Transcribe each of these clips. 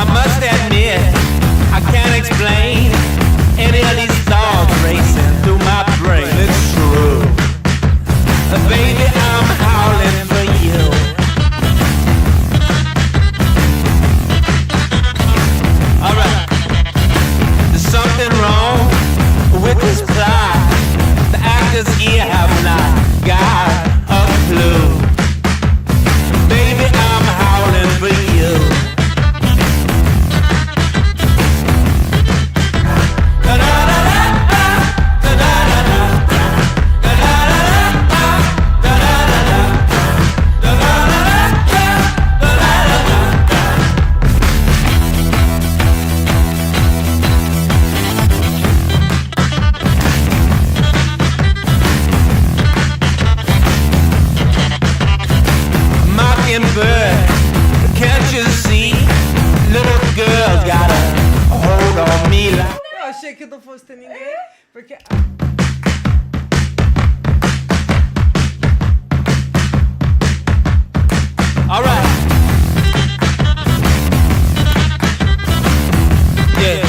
I must admit, I can't explain any of these thoughts racing through my brain. It's true, baby, I'm howling for you. Alright, there's something wrong with this plot. The actors here have not got a clue. Baby, I'm howling for you. Bird, can't you see? Little girl got a hold on me like... Eu achei que não fosse ter ninguém, porque... All right. Yeah.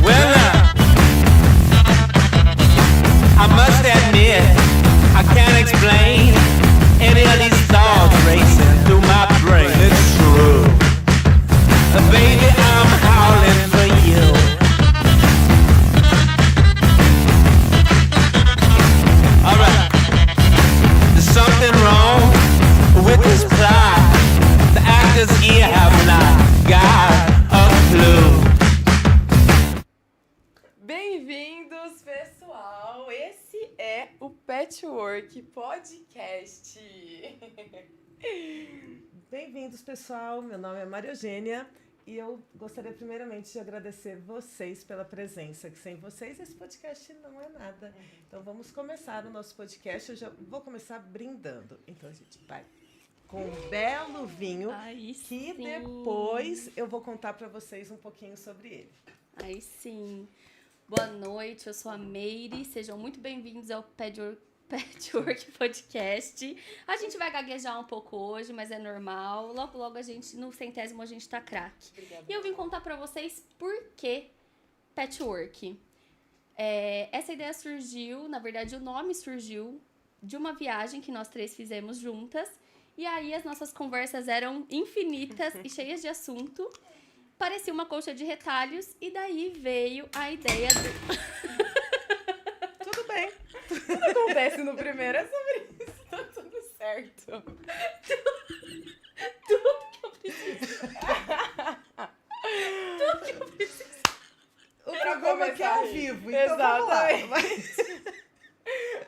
Well, I must admit, I can't explain any of these thoughts racing through my brain. It's true, baby, I'm howling for you. Alright, there's something wrong with this plot. The actors here have not got a clue. Bem-vindos, pessoal! Esse é o Patchwork Podcast. Bem-vindos, pessoal. Meu nome é Maria Eugênia e eu gostaria primeiramente de agradecer vocês pela presença, que sem vocês esse podcast não é nada. Então vamos começar o nosso podcast. Eu já vou começar brindando. Então a gente vai com um belo vinho Aí que sim. depois eu vou contar para vocês um pouquinho sobre ele. Aí sim. Boa noite, eu sou a Meire. Sejam muito bem-vindos ao Patchwork Podcast. A gente vai gaguejar um pouco hoje, mas é normal. Logo, logo, a gente, no 100º, a gente tá craque. Obrigada. E eu vim contar pra vocês por que Patchwork. Essa ideia surgiu, na verdade, o nome surgiu de uma viagem que nós três fizemos juntas. E aí, as nossas conversas eram infinitas e cheias de assunto. Parecia uma colcha de retalhos e daí veio a ideia do... Tudo bem. Tudo acontece no primeiro, é sobre isso, tá tudo certo. Tudo que eu preciso. Tudo que eu preciso. O programa aqui é ao vivo, então Exatamente. vamos lá.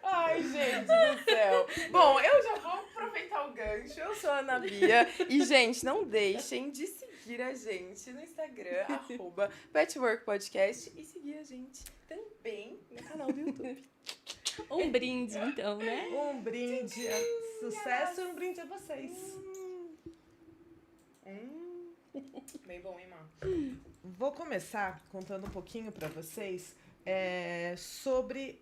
Ai, gente do céu. Bom, eu já vou aproveitar o gancho. Eu sou a Ana Bia. E, gente, não deixem de seguir a gente no Instagram, @Patchwork Podcast. E seguir a gente também no canal do YouTube. Um brinde, então, né? Um brinde a sucesso e um brinde a vocês. Bem bom, hein, Má? Vou começar contando um pouquinho para vocês sobre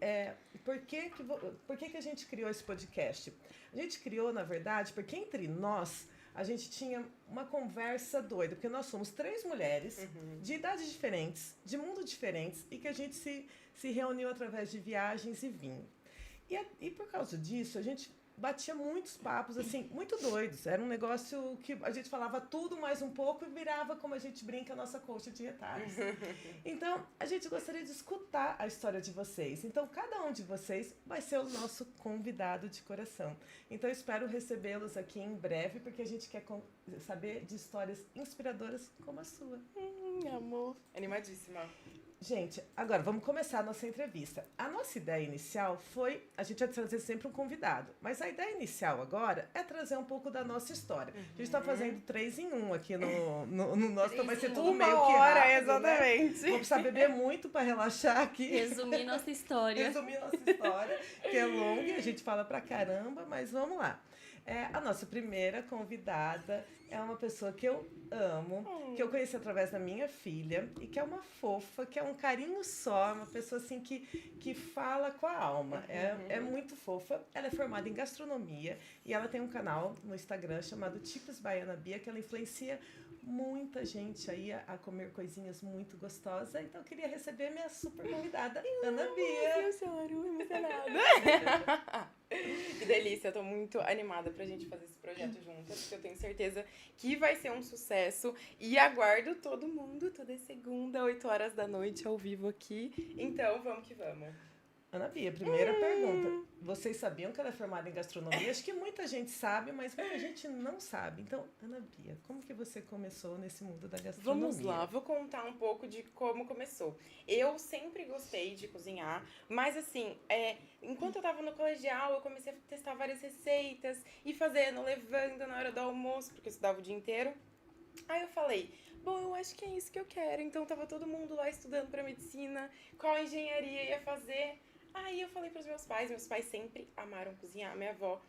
por que a gente criou esse podcast. A gente criou, na verdade, porque entre nós a gente tinha uma conversa doida, porque nós somos 3 mulheres de idades diferentes, de mundos diferentes, e que a gente se reuniu através de viagens e vinho. E por causa disso, a gente batia muitos papos, assim, muito doidos. Era um negócio que a gente falava tudo mais um pouco e virava, como a gente brinca, a nossa coxa de retalhos. Então, a gente gostaria de escutar a história de vocês. Então, cada um de vocês vai ser o nosso convidado de coração. Então, eu espero recebê-los aqui em breve, porque a gente quer saber de histórias inspiradoras como a sua. Amor. Animadíssima. Gente, agora vamos começar a nossa entrevista. A nossa ideia inicial foi, a gente vai trazer sempre um convidado, mas a ideia inicial agora é trazer um pouco da nossa história. A gente está fazendo 3 em 1 aqui no nosso, então vai ser tudo meio que hora, rápido, exatamente. Né? Vou precisar beber muito para relaxar aqui. Resumir nossa história. Resumir nossa história, que é longa e a gente fala pra caramba, mas vamos lá. A nossa primeira convidada é uma pessoa que eu amo, que eu conheci através da minha filha e que é uma fofa, que é um carinho só, é uma pessoa assim que fala com a alma. É muito fofa. Ela é formada em gastronomia e ela tem um canal no Instagram chamado Tips by Ana Bia, que ela influencia muita gente aí a comer coisinhas muito gostosas. Então eu queria receber minha super convidada, Ana Bia. Eu choro, emocionada. Que delícia, eu tô muito animada pra gente fazer esse projeto juntas, porque eu tenho certeza que vai ser um sucesso. E aguardo todo mundo toda segunda, 8 horas da noite, ao vivo aqui. Então, vamos que vamos. Ana Bia, primeira pergunta. Vocês sabiam que ela é formada em gastronomia? Acho que muita gente sabe, mas muita gente não sabe. Então, Ana Bia, como que você começou nesse mundo da gastronomia? Vamos lá, vou contar um pouco de como começou. Eu sempre gostei de cozinhar, mas assim, enquanto eu tava no colegial, eu comecei a testar várias receitas e fazendo, levando na hora do almoço, porque eu estudava o dia inteiro. Aí eu falei, bom, eu acho que é isso que eu quero. Então tava todo mundo lá estudando pra medicina, qual engenharia ia fazer. Aí eu falei pros meus pais sempre amaram cozinhar, minha avó.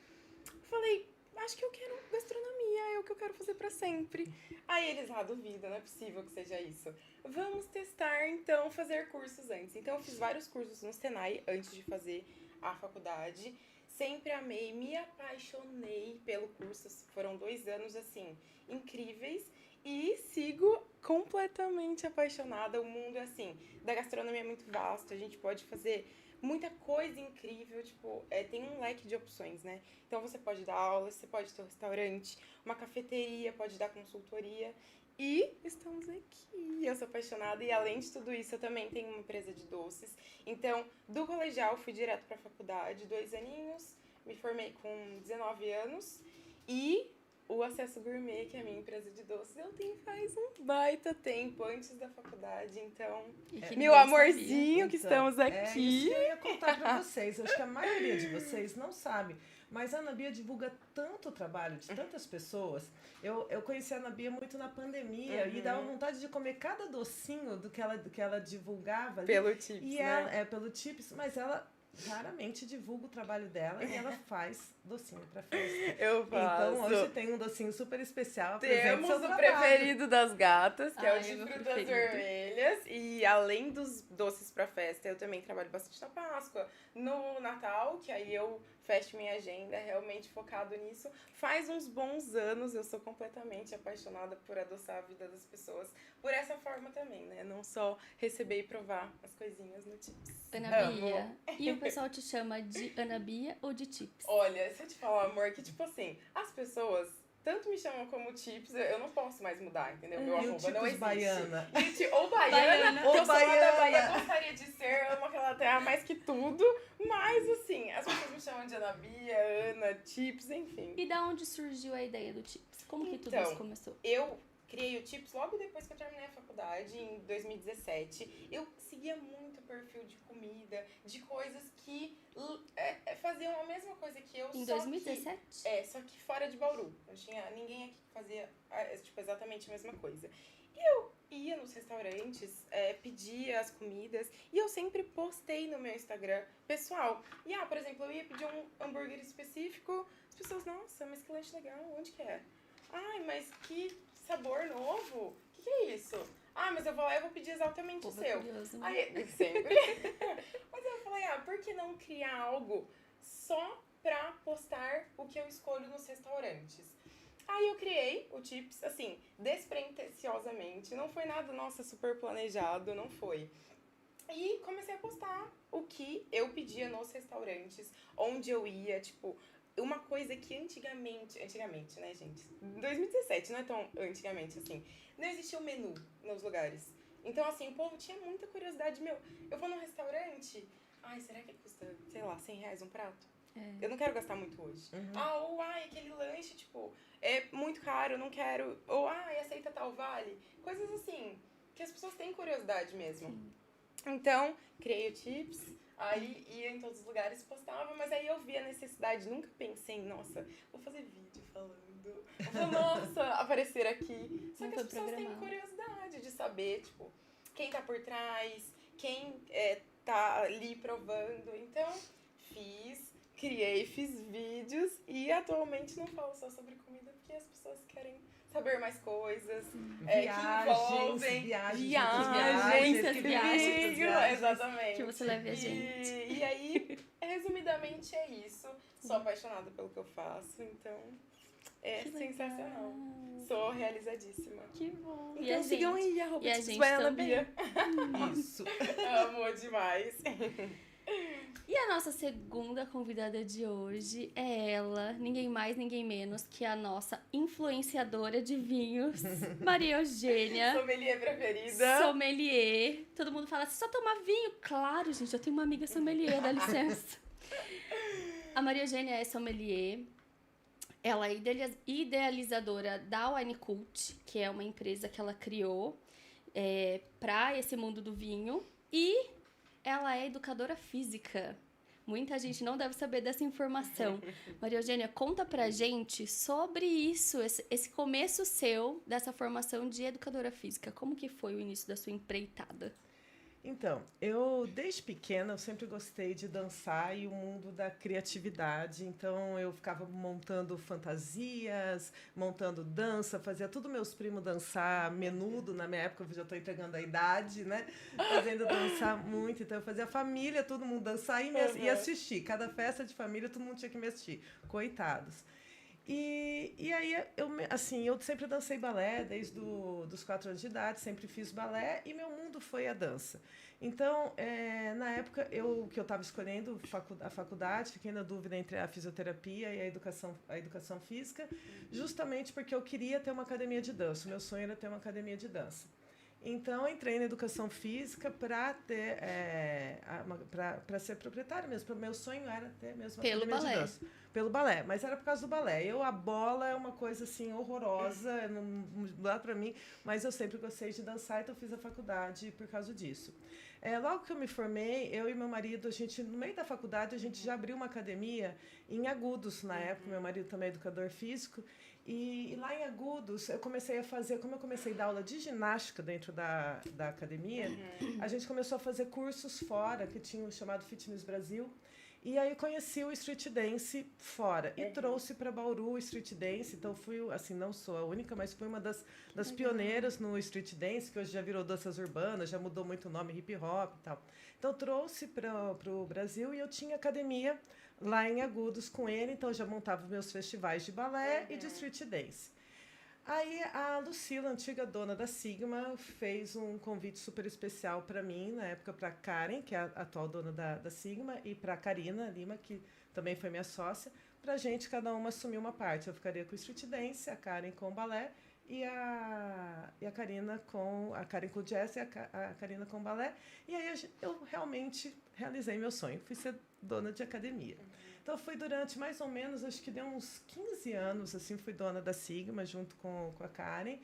Falei, acho que eu quero gastronomia, é o que eu quero fazer pra sempre. Aí eles, duvida, não é possível que seja isso. Vamos testar, então, fazer cursos antes. Então eu fiz vários cursos no Senai antes de fazer a faculdade. Sempre amei, me apaixonei pelo curso. Foram 2 anos, assim, incríveis. E sigo completamente apaixonada. O mundo, assim, da gastronomia é muito vasto. A gente pode fazer muita coisa incrível, tem um leque de opções, né? Então você pode dar aula, você pode ter um restaurante, uma cafeteria, pode dar consultoria. E estamos aqui. Eu sou apaixonada e além de tudo isso, eu também tenho uma empresa de doces. Então, do colegial, fui direto pra faculdade, 2 aninhos, me formei com 19 anos e o Acesso Gourmet, que é a minha empresa de doces, eu tenho faz um baita tempo, antes da faculdade, então... Meu amorzinho, que estamos aqui. É isso que eu ia contar pra vocês. Eu acho que a maioria de vocês não sabe, mas a Ana Bia divulga tanto o trabalho de tantas pessoas. Eu conheci a Ana Bia muito na pandemia e dava vontade de comer cada docinho do que ela divulgava ali. Pelo Tips, e né? ela, pelo Tips, mas ela raramente divulga o trabalho dela e ela faz docinho pra festa. Eu faço. Então hoje tem um docinho super especial. Temos seu o trabalho. preferido das gatas, que é o Ai, de meu frutas preferido. vermelhas. E além dos doces pra festa, eu também trabalho bastante na Páscoa, no Natal, que aí eu fecho minha agenda realmente focado nisso. Faz uns bons anos, eu sou completamente apaixonada por adoçar a vida das pessoas por essa forma também, né? Não só receber e provar as coisinhas no Tips. Ana Amo. Bia. E o pessoal te chama de Ana Bia ou de Tips? Olha, se eu te falar, amor, que assim, as pessoas tanto me chamam como Tips, eu não posso mais mudar, entendeu? Meu E o arroba Tips não existe. baiana? Ou baiana, Baiana. eu sou lá da Bahia, gostaria de ser, amo aquela terra mais que tudo, mas assim, as pessoas me chamam de Ana Bia, Ana, Tips, enfim. E da onde surgiu a ideia do Tips? Como que tudo Então, isso começou? Eu criei o Tips logo depois que eu terminei a faculdade, em 2017. Eu seguia muito perfil de comida, de coisas que faziam a mesma coisa que eu, Em só 2017? só que fora de Bauru. Não tinha ninguém aqui que fazia exatamente a mesma coisa. E eu ia nos restaurantes, pedia as comidas, e eu sempre postei no meu Instagram pessoal. E, por exemplo, eu ia pedir um hambúrguer específico, as pessoas, nossa, mas que lanche legal, onde que é? Ai, mas que sabor novo, o que é isso? Mas eu vou lá e vou pedir exatamente o seu. Curioso, né? Aí, sempre. Mas eu falei, por que não criar algo só pra postar o que eu escolho nos restaurantes? Aí eu criei o Tips, assim, despretensiosamente. Não foi nada, nossa, super planejado, não foi. E comecei a postar o que eu pedia nos restaurantes, onde eu ia, uma coisa que antigamente, né, gente? Em 2017, não é tão antigamente assim. Não existia um menu nos lugares. Então, assim, o povo tinha muita curiosidade. Eu vou num restaurante, será que custa, sei lá, R$100 um prato? Eu não quero gastar muito hoje. Ou, aquele lanche, é muito caro, eu não quero. Ou, aceita tal vale. Coisas assim, que as pessoas têm curiosidade mesmo. Sim. Então, criei o Tips, aí ia em todos os lugares, postava, mas aí eu vi a necessidade, nunca pensei, nossa, vou fazer vídeo falando, vou, nossa, aparecer aqui. Só que as pessoas têm curiosidade de saber, quem tá por trás, quem tá ali provando. Então, fiz, criei, fiz vídeos e atualmente não falo só sobre comida porque as pessoas querem saber mais coisas, que envolvem viagens, exatamente. Que você leve a gente. E aí, resumidamente é isso. Sou apaixonada pelo que eu faço, então é Que sensacional. legal. Sou realizadíssima. Que bom. Então sigam aí, E a gente @Ana também. Bia. Isso. Amo demais. E a nossa segunda convidada de hoje é ela, ninguém mais, ninguém menos que a nossa influenciadora de vinhos, Maria Eugênia. Sommelier preferida. Sommelier. Todo mundo fala, você só toma vinho? Claro, gente, eu tenho uma amiga sommelier, dá licença. A Maria Eugênia é sommelier. Ela é idealizadora da Wine Cult, que é uma empresa que ela criou para esse mundo do vinho. E ela é educadora física. Muita gente não deve saber dessa informação. Maria Eugênia, conta pra gente sobre isso, esse começo seu dessa formação de educadora física. Como que foi o início da sua empreitada? Então, eu desde pequena eu sempre gostei de dançar e o mundo da criatividade. Então eu ficava montando fantasias, montando dança, fazia tudo meus primos dançar menudo na minha época, eu já estou entregando a idade, né? Fazendo dançar muito. Então eu fazia a família, todo mundo dançar e assistir. Cada festa de família todo mundo tinha que me assistir. Coitados. E aí, eu sempre dancei balé desde os 4 anos de idade, sempre fiz balé e meu mundo foi a dança. Então, na época que eu estava escolhendo a faculdade, fiquei na dúvida entre a fisioterapia e a educação física, justamente porque eu queria ter uma academia de dança. O meu sonho era ter uma academia de dança. Então, eu entrei na educação física para ter para ser proprietária mesmo. Meu sonho era ter mesmo uma academia de dança. Pelo balé, mas era por causa do balé. A bola é uma coisa assim horrorosa, não dá para mim, mas eu sempre gostei de dançar, então eu fiz a faculdade por causa disso. Logo que eu me formei, eu e meu marido, no meio da faculdade, a gente já abriu uma academia em Agudos, na época, meu marido também é educador físico, e lá em Agudos, como eu comecei a dar aula de ginástica dentro da academia, a gente começou a fazer cursos fora, que tinha o chamado Fitness Brasil, e aí conheci o Street Dance fora e trouxe para Bauru o Street Dance. Então fui, assim, não sou a única, mas fui uma das pioneiras no Street Dance, que hoje já virou danças urbanas, já mudou muito o nome, hip hop e tal. Então trouxe para o Brasil e eu tinha academia lá em Agudos com ele, então eu já montava meus festivais de balé e de Street Dance. Aí a Lucila, antiga dona da Sigma, fez um convite super especial para mim, na época para Karen, que é a atual dona da Sigma, e para Karina Lima, que também foi minha sócia, para a gente cada uma assumir uma parte. Eu ficaria com o Street Dance, a Karen com o balé e a Karina com o jazz e a Karina com o balé. E aí eu realmente realizei meu sonho, fui ser dona de academia. Então, foi durante mais ou menos, acho que deu uns 15 anos, assim, fui dona da Sigma, junto com a Karen.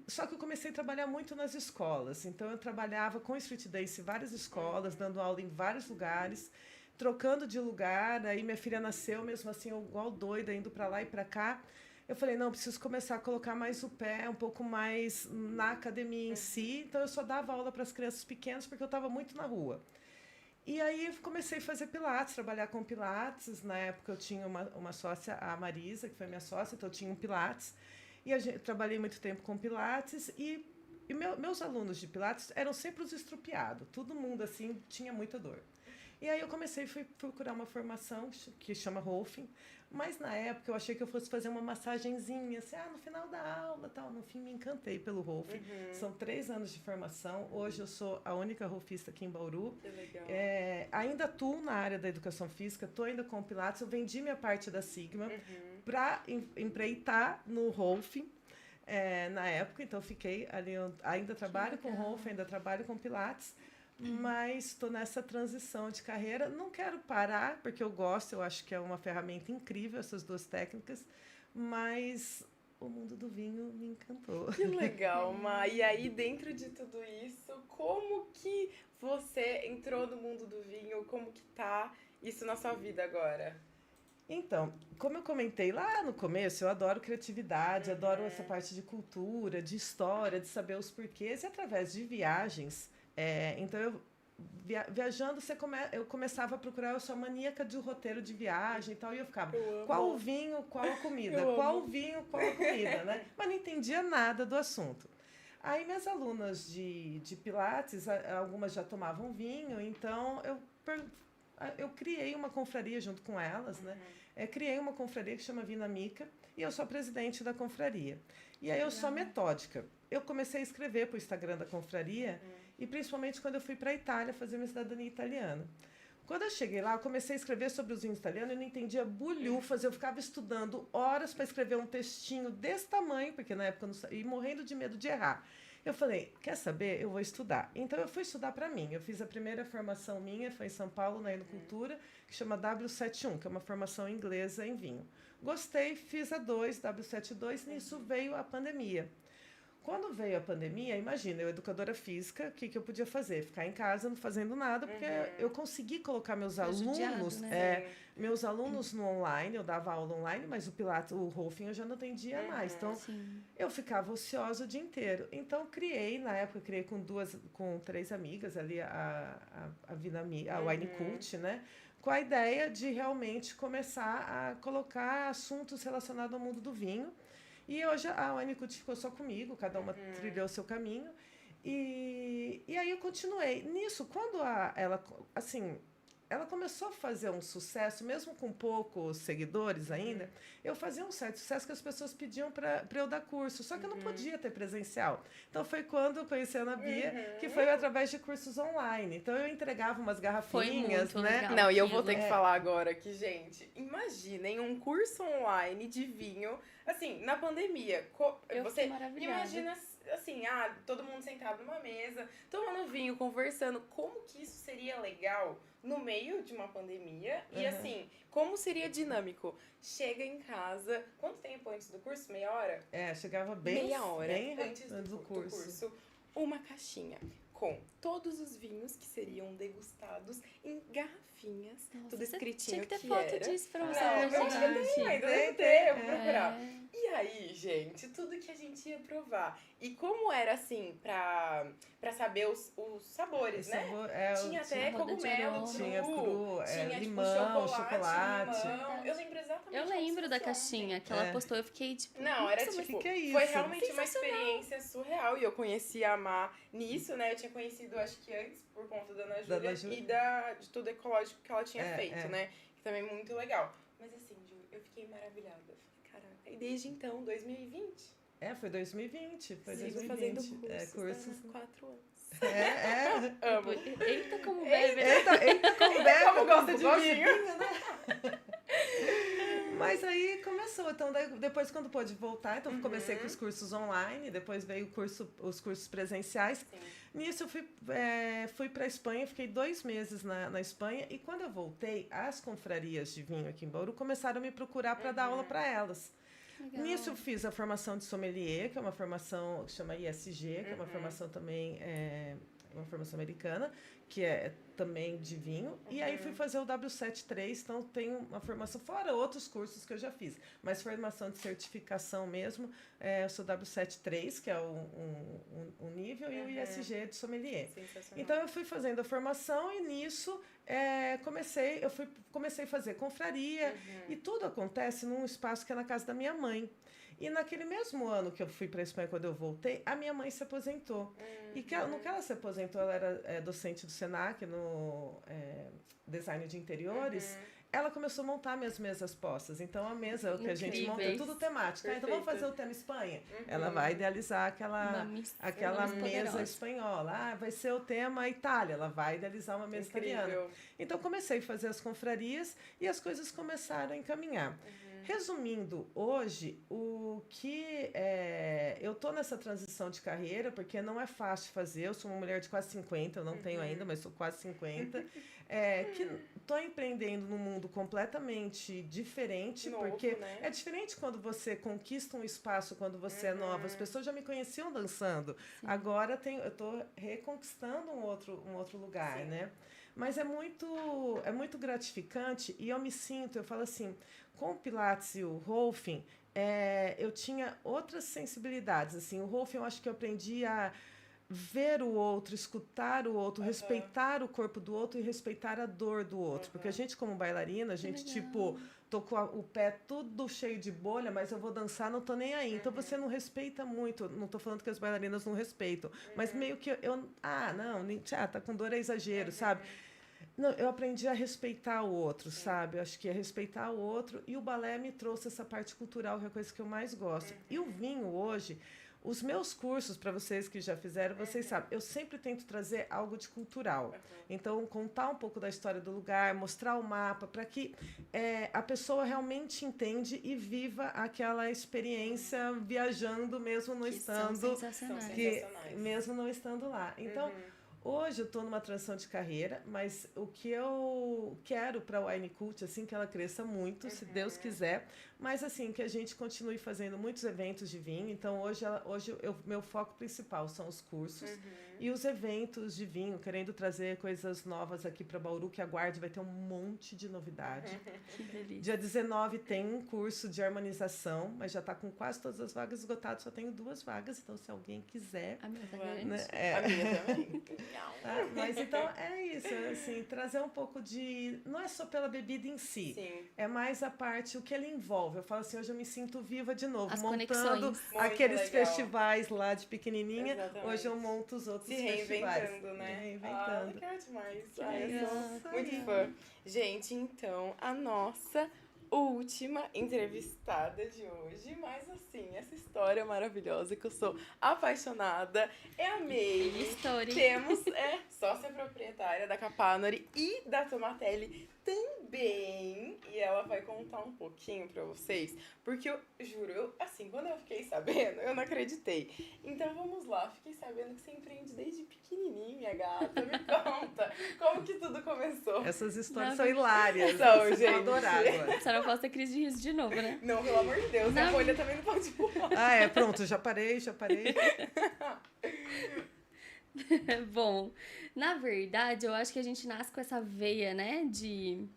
Só que eu comecei a trabalhar muito nas escolas. Então, eu trabalhava com Street Dance em várias escolas, dando aula em vários lugares, trocando de lugar. Aí, minha filha nasceu, mesmo assim, eu, igual doida, indo para lá e para cá. Eu falei, não, preciso começar a colocar mais o pé, um pouco mais na academia em si. Então, eu só dava aula para as crianças pequenas, porque eu estava muito na rua. E aí eu comecei a fazer pilates, trabalhar com pilates. Na época eu tinha uma sócia, a Marisa, que foi minha sócia, então eu tinha um pilates. E trabalhei muito tempo com pilates e meus alunos de pilates eram sempre os estrupiados. Todo mundo, assim, tinha muita dor. E aí eu fui procurar uma formação que chama Rolfing, mas na época eu achei que eu fosse fazer uma massagenzinha, assim, no final da aula, tal. No fim me encantei pelo Rolfing. São 3 anos de formação. Hoje eu sou a única rolfista aqui em Bauru. Que legal. Ainda atuo na área da educação física, estou ainda com Pilates. Eu vendi minha parte da Sigma para empreitar no Rolfing. Na época, então fiquei ali, ainda trabalho com Rolfing, ainda trabalho com Pilates, mas estou nessa transição de carreira. Não quero parar, porque eu gosto, eu acho que é uma ferramenta incrível, essas 2 técnicas, mas o mundo do vinho me encantou. Que legal, Ma. E aí, dentro de tudo isso, como que você entrou no mundo do vinho? Como que tá isso na sua vida agora? Então, como eu comentei lá no começo, eu adoro criatividade, adoro essa parte de cultura, de história, de saber os porquês, e através de viagens. Então, viajando, eu começava a procurar, eu sou maníaca de roteiro de viagem e tal, e eu ficava, Eu amo. qual o vinho, qual a comida? Eu Qual amo. o vinho, qual a comida, né? Mas não entendia nada do assunto. Aí minhas alunas de Pilates, algumas já tomavam vinho, então eu criei uma confraria junto com elas, né? Criei uma confraria que chama Vinamica e eu sou a presidente da confraria. E aí eu sou metódica. Eu comecei a escrever para o Instagram da confraria e principalmente quando eu fui para a Itália fazer minha cidadania italiana. Quando eu cheguei lá, eu comecei a escrever sobre os vinhos italianos e não entendia bulhufas. Eu ficava estudando horas para escrever um textinho desse tamanho, porque na época eu não sabia, e morrendo de medo de errar. Eu falei, quer saber? Eu vou estudar. Então, eu fui estudar para mim. Eu fiz a primeira formação minha, foi em São Paulo, na Enocultura, que chama W71, que é uma formação inglesa em vinho. Gostei, fiz a W72, nisso veio a pandemia. Quando veio a pandemia, imagina, eu educadora física, o que eu podia fazer? Ficar em casa não fazendo nada, porque eu consegui colocar meus alunos, né? meus alunos no online, eu dava aula online, mas o Pilates, o Rolfing eu já não atendia mais. Então, Sim. eu ficava ociosa o dia inteiro. Então, na época, criei com 3 amigas ali, a Wine Cult, né? Com a ideia de realmente começar a colocar assuntos relacionados ao mundo do vinho. E hoje a Unicult ficou só comigo, cada uma trilhou o seu caminho. E aí eu continuei. Nisso, quando ela começou a fazer um sucesso, mesmo com poucos seguidores ainda, eu fazia um certo sucesso que as pessoas pediam para eu dar curso, só que eu não podia ter presencial. Então foi quando eu conheci a Ana Bia, que foi através de cursos online. Então eu entregava umas garrafinhas, muito né? legal. Não, e eu vou ter aquilo. que falar agora que, gente, imaginem um curso online de vinho, assim, na pandemia. Eu Você fiquei maravilhada. imagina, assim, todo mundo sentado numa mesa, tomando vinho, conversando. Como que isso seria legal no meio de uma pandemia? E, assim, como seria dinâmico? Chega em casa, quanto tempo antes do curso? Meia hora? Chegava bem, Meia hora bem antes do curso. uma caixinha com todos os vinhos que seriam degustados em garrafinhas, Nossa, tudo você escritinho tinha que ter que foto era. disso pra Não, você eu acho que hoje, tem, gente. ainda deve ter, eu vou É. procurar. E aí, gente, tudo que a gente ia provar. E como era, assim, pra saber os sabores, né? Tinha até roda de cogumelo aroma. Tinha cru, tinha tipo, limão, chocolate. limão. Eu lembro exatamente Eu como se lembro da fosse caixinha que ela postou, eu fiquei tipo... não, era "Nossa, mas tipo, que é isso? foi realmente uma experiência surreal. E eu conheci a Má nisso, né? Eu tinha conhecido, acho que antes, por conta da Ana Júlia e de tudo ecológico que ela tinha feito, né? Que também é muito legal. Mas assim, Ju, eu fiquei maravilhada. Eu falei, caraca. E desde então, 2020, Foi 2020. Foi sigo 2020. fazendo cursos há 4 anos. Amo. Eita, como bebe, né? Eita, como bebe, Como gosta de gosta vinho. né? Mas aí começou. Então, depois, quando pôde voltar, então comecei com os cursos online, depois veio os cursos presenciais. Sim. Nisso, eu fui para a Espanha, fiquei 2 meses na Espanha. E quando eu voltei, as confrarias de vinho aqui em Bauru começaram a me procurar para dar aula para elas. Legal. Nisso eu fiz a formação de sommelier, que é uma formação que chama ISG, que é uma formação também, uma formação americana, que é também de vinho. E aí fui fazer o W73, então tenho uma formação, fora outros cursos que eu já fiz, mas formação de certificação mesmo, eu sou W73, que é o nível, e o ISG de sommelier. Sensacional. Então eu fui fazendo a formação e nisso comecei a fazer confraria e tudo acontece num espaço que é na casa da minha mãe. E naquele mesmo ano que eu fui para a Espanha, quando eu voltei, a minha mãe se aposentou. E no que ela se aposentou, ela era docente do Senac no design de interiores. Ela começou a montar minhas mesas postas. Então, a mesa que a gente monta é tudo temática. Então, vamos fazer o tema Espanha? Ela vai idealizar aquela mesa espanhola. Vai ser o tema Itália. Ela vai idealizar uma mesa italiana. Então, comecei a fazer as confrarias e as coisas começaram a encaminhar. Resumindo, hoje, eu tô nessa transição de carreira, porque não é fácil fazer. Eu sou uma mulher de quase 50, eu não tenho ainda, mas sou quase 50. Que tô empreendendo num mundo completamente diferente, Novo, porque né? é diferente quando você conquista um espaço, quando você é nova. As pessoas já me conheciam dançando. Sim. Agora eu tô reconquistando um outro lugar, né? Mas é muito gratificante e eu falo assim, com o Pilates e o Rolfing, eu tinha outras sensibilidades. Assim, o Rolfing eu acho que eu aprendi a ver o outro, escutar o outro, respeitar o corpo do outro e respeitar a dor do outro. Porque a gente, como bailarina, a gente, tipo, tô com o pé tudo cheio de bolha, mas eu vou dançar, não tô nem aí. Então você não respeita muito. Não tô falando que as bailarinas não respeitam, mas meio que tá com dor é exagero, sabe? Não, eu aprendi a respeitar o outro, sabe? Eu acho que é respeitar o outro. E o balé me trouxe essa parte cultural, que é a coisa que eu mais gosto. E o vinho hoje, os meus cursos, para vocês que já fizeram, vocês sabem, eu sempre tento trazer algo de cultural. Então, contar um pouco da história do lugar, mostrar o mapa, para que a pessoa realmente entende e viva aquela experiência viajando, mesmo não Que são estando... sensacionais. Mesmo não estando lá. Então... Hoje eu estou numa transição de carreira, mas o que eu quero para a Wine Cult, assim, que ela cresça muito, se Deus quiser, mas assim, que a gente continue fazendo muitos eventos de vinho. Então hoje meu foco principal são os cursos e os eventos de vinho, querendo trazer coisas novas aqui para Bauru, que aguarde, vai ter um monte de novidade. Que delícia. Dia 19 tem um curso de harmonização, mas já está com quase todas as vagas esgotadas, só tenho 2 vagas, então se alguém quiser... A minha tá grande. Né? A minha também. Tá? Mas então é isso, assim, trazer um pouco de... Não é só pela bebida em si, Sim. é mais a parte, o que ele envolve. Eu falo assim, hoje eu me sinto viva de novo, As montando conexões. aqueles Muito legal. festivais lá de pequenininha, Exatamente. hoje eu monto os outros Se festivais. reinventando, né? Me reinventando. Legal demais. Que Eu legal. sou muito fã. Gente, então, a nossa última entrevistada de hoje, mas assim, essa história maravilhosa que eu sou apaixonada é a Meire. Story. Temos sócia proprietária da Capanori e da Tomatelli também, e ela vai contar um pouquinho pra vocês, porque eu juro, quando eu fiquei sabendo, eu não acreditei. Então vamos lá, fiquei sabendo que você empreende desde pequenininha, gata, me conta, como que tudo começou? Essas histórias Não, são hilárias. São, Vocês gente. vão adorar agora. Só não posso ter crise de riso de novo, né? Não, pelo amor de Deus, a Não. bolha também não pode pular. Pronto, já parei. Bom, na verdade, eu acho que a gente nasce com essa veia, né, de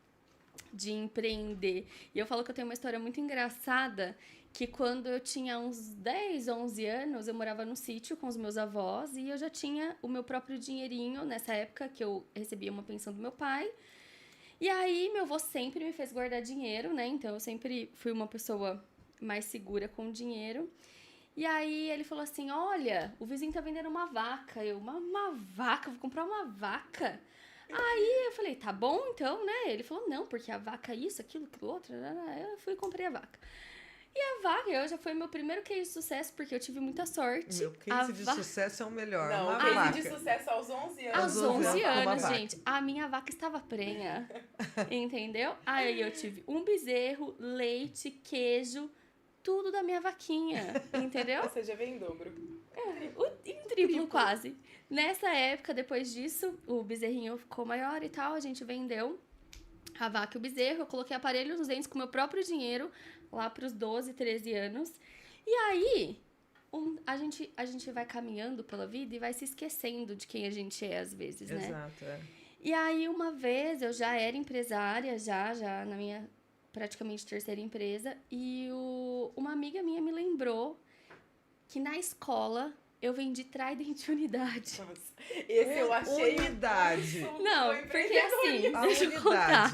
empreender. E eu falo que eu tenho uma história muito engraçada, que quando eu tinha uns 10, 11 anos, eu morava no sítio com os meus avós e eu já tinha o meu próprio dinheirinho nessa época que eu recebia uma pensão do meu pai. E aí, meu avô sempre me fez guardar dinheiro, né? Então, eu sempre fui uma pessoa mais segura com dinheiro. E aí, ele falou assim, olha, o vizinho tá vendendo uma vaca. Eu, uma vaca? Vou comprar uma vaca? Aí, eu falei, tá bom, então, né? Ele falou, não, porque a vaca isso, aquilo outro. Eu fui e comprei a vaca. E a vaca, já foi meu primeiro case de sucesso, porque eu tive muita sorte. Meu case de sucesso é o melhor. Não, uma case vaca. de sucesso aos 11 anos. Aos 11 11 anos, uma anos, vaca. gente, a minha vaca estava prenha, entendeu? Aí eu tive um bezerro, leite, queijo, tudo da minha vaquinha, entendeu? Ou seja, vem em dobro. Em triplo quase. Nessa época, depois disso, o bezerrinho ficou maior e tal, a gente vendeu a vaca e o bezerro, eu coloquei aparelho nos dentes com meu próprio dinheiro, lá pros 12, 13 anos. E aí, a gente vai caminhando pela vida e vai se esquecendo de quem a gente é, às vezes, né? Exato, E aí, uma vez, eu já era empresária, já na minha praticamente terceira empresa, e uma amiga minha me lembrou que na escola eu vendi Trident Unidade. Nossa, esse eu achei... Unidade. Não, porque assim, A deixa eu unidade. contar.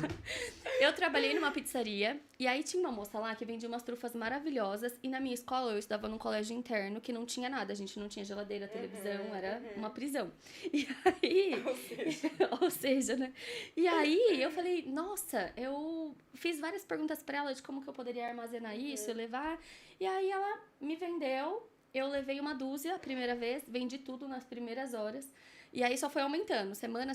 Eu trabalhei numa pizzaria e aí tinha uma moça lá que vendia umas trufas maravilhosas e na minha escola eu estudava num colégio interno que não tinha nada, a gente não tinha geladeira, televisão, era uma prisão. E aí, ou seja, né? E aí eu falei, nossa, eu fiz várias perguntas pra ela de como que eu poderia armazenar isso, levar, e aí ela me vendeu. Eu levei uma dúzia a primeira vez, vendi tudo nas primeiras horas. E aí só foi aumentando, semana,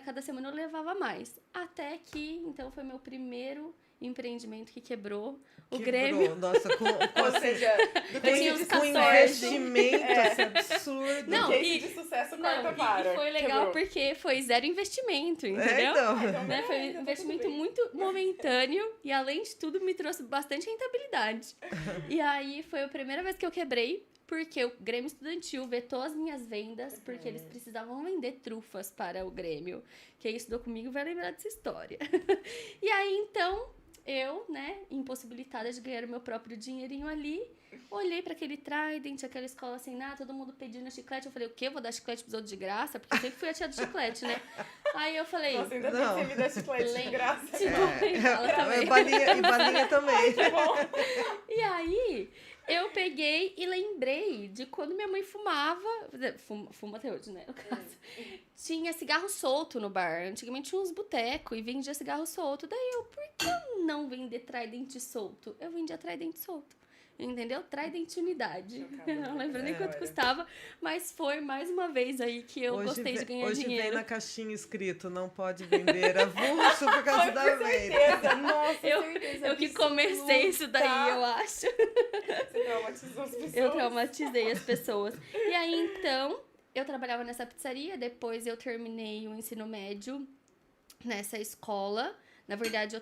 cada semana eu levava mais. Até que, então, foi meu primeiro empreendimento que quebrou o Grêmio. Nossa, Ou seja, do tinha uns case de 14 sucesso... investimento, assim, absurdo. Não, case e- de sucesso Não, corta para. e foi legal Quebrou. porque foi zero investimento, entendeu? Então. Né? Foi um então tá investimento tudo bem. muito momentâneo e, além de tudo, me trouxe bastante rentabilidade. E aí, foi a primeira vez que eu quebrei, porque o Grêmio Estudantil vetou as minhas vendas, porque eles precisavam vender trufas para o Grêmio. Quem estudou comigo vai lembrar dessa história. E aí, então, eu, né, impossibilitada de ganhar o meu próprio dinheirinho ali, olhei pra aquele Trident, aquela escola sem nada, todo mundo pedindo chiclete. Eu falei, o quê? Eu vou dar chiclete pros outros de graça? Porque eu sempre fui a tia do chiclete, né? Aí eu falei... Nossa, ainda Não. bem que você me dá chiclete de graça. Ela também. E balinha também. E aí, eu peguei e lembrei de quando minha mãe fumava... Fuma até hoje, né? No caso. Tinha cigarro solto no bar. Antigamente tinha uns botecos e vendia cigarro solto. Daí eu, por que eu não vender Trident solto? Eu vendia Trident solto. Entendeu? Trident unidade. Chocada, Não lembro nem é, quanto olha. custava, mas foi mais uma vez aí que eu gostei de ganhar hoje dinheiro. vem na caixinha escrito, não pode vender avulso por causa da venda. Certeza, nossa, certeza. Eu que comecei isso daí, absoluta. eu acho. Você traumatizou as pessoas. Eu traumatizei as pessoas. E aí, então, eu trabalhava nessa pizzaria, depois eu terminei o ensino médio nessa escola. Na verdade, eu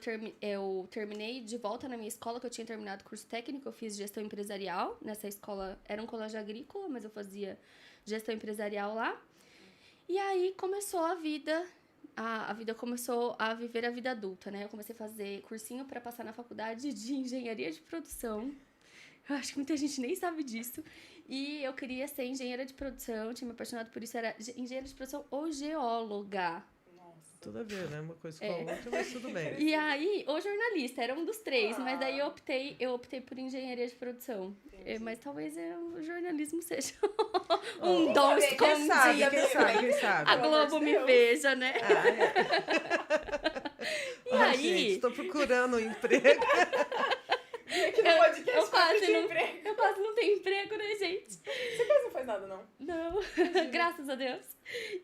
terminei de volta na minha escola, que eu tinha terminado o curso técnico, eu fiz gestão empresarial. Nessa escola, era um colégio agrícola, mas eu fazia gestão empresarial lá. E aí começou a vida, a vida começou a viver a vida adulta, né? Eu comecei a fazer cursinho para passar na faculdade de engenharia de produção. Eu acho que muita gente nem sabe disso. E eu queria ser engenheira de produção, tinha me apaixonado por isso, era engenheira de produção ou geóloga. Tudo a ver, né? Uma coisa com a outra, mas tudo bem. E aí, ou jornalista, era um dos três, mas daí eu optei por engenharia de produção. Mas talvez o jornalismo seja um dom sabe, Quem sabe, escondido. quem sabe, quem sabe? A Pelo amor Globo de me Deus. veja, né? E Ai, aí, gente, tô procurando um emprego. Aqui no podcast eu quase de não- emprego. eu quase não tenho emprego, né, gente? Você quase não faz nada, não. Não, graças a Deus.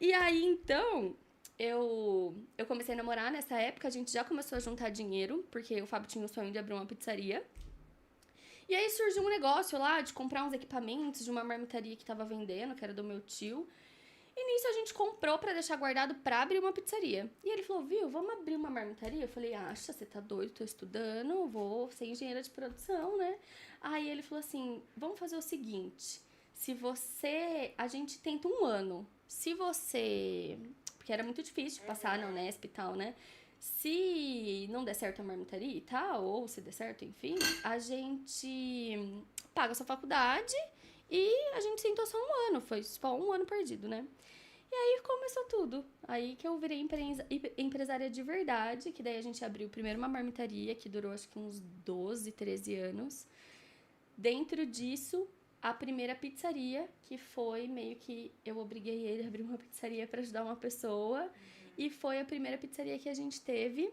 E aí, então, eu comecei a namorar nessa época, a gente já começou a juntar dinheiro, porque o Fábio tinha o sonho de abrir uma pizzaria. E aí surgiu um negócio lá de comprar uns equipamentos de uma marmitaria que tava vendendo, que era do meu tio. E nisso a gente comprou pra deixar guardado pra abrir uma pizzaria. E ele falou, viu, vamos abrir uma marmitaria? Eu falei, acha, você tá doido, tô estudando, vou ser engenheira de produção, né? Aí ele falou assim, vamos fazer o seguinte, a gente tenta 1 ano. Se você, porque era muito difícil de passar na Unesp e tal, né? Se não der certo a marmitaria e tal, ou se der certo, enfim, a gente paga a sua faculdade e a gente sentou só 1 ano. Foi só 1 ano perdido, né? E aí começou tudo. Aí que eu virei empresária de verdade, que daí a gente abriu primeiro uma marmitaria, que durou acho que uns 12, 13 anos. Dentro disso, a primeira pizzaria, que foi meio que eu obriguei ele a abrir uma pizzaria para ajudar uma pessoa. E foi a primeira pizzaria que a gente teve.